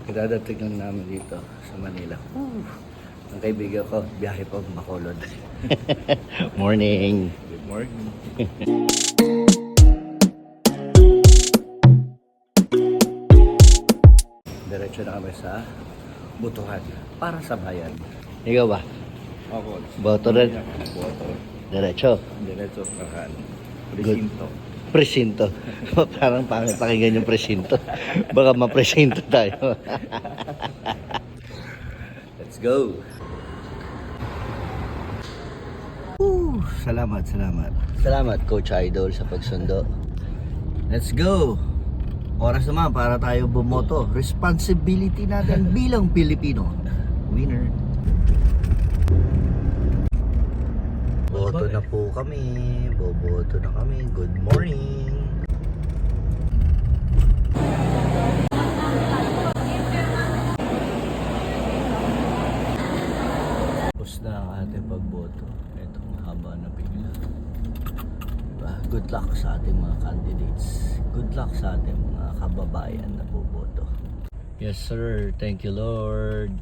Idadating lang namin dito sa Manila. Ang kaibigan ko, biyahe pa Bacolod. Morning! Good morning. Diretso na kami sa Butuhan para sa bayan. Ikaw ba? Ako. Boto rin? Boto. Diretso? Diretso kahan. Presinto. Presinto. Parang pangit pakinggan yung presinto. Baka mapresinto tayo. Let's go! Salamat, salamat. Salamat, Coach Idol, sa pagsundo. Let's go! Oras naman para tayo bumoto. Responsibility natin bilang Pilipino. Winner. Boto na po kami. Boboto na kami. Good morning. Tapos na ang ating pagboto. Ito, mahaba na pila. Diba? Good luck sa ating mga candidates. Good luck sa ating mga kababayan na boboto. Yes sir, thank you Lord.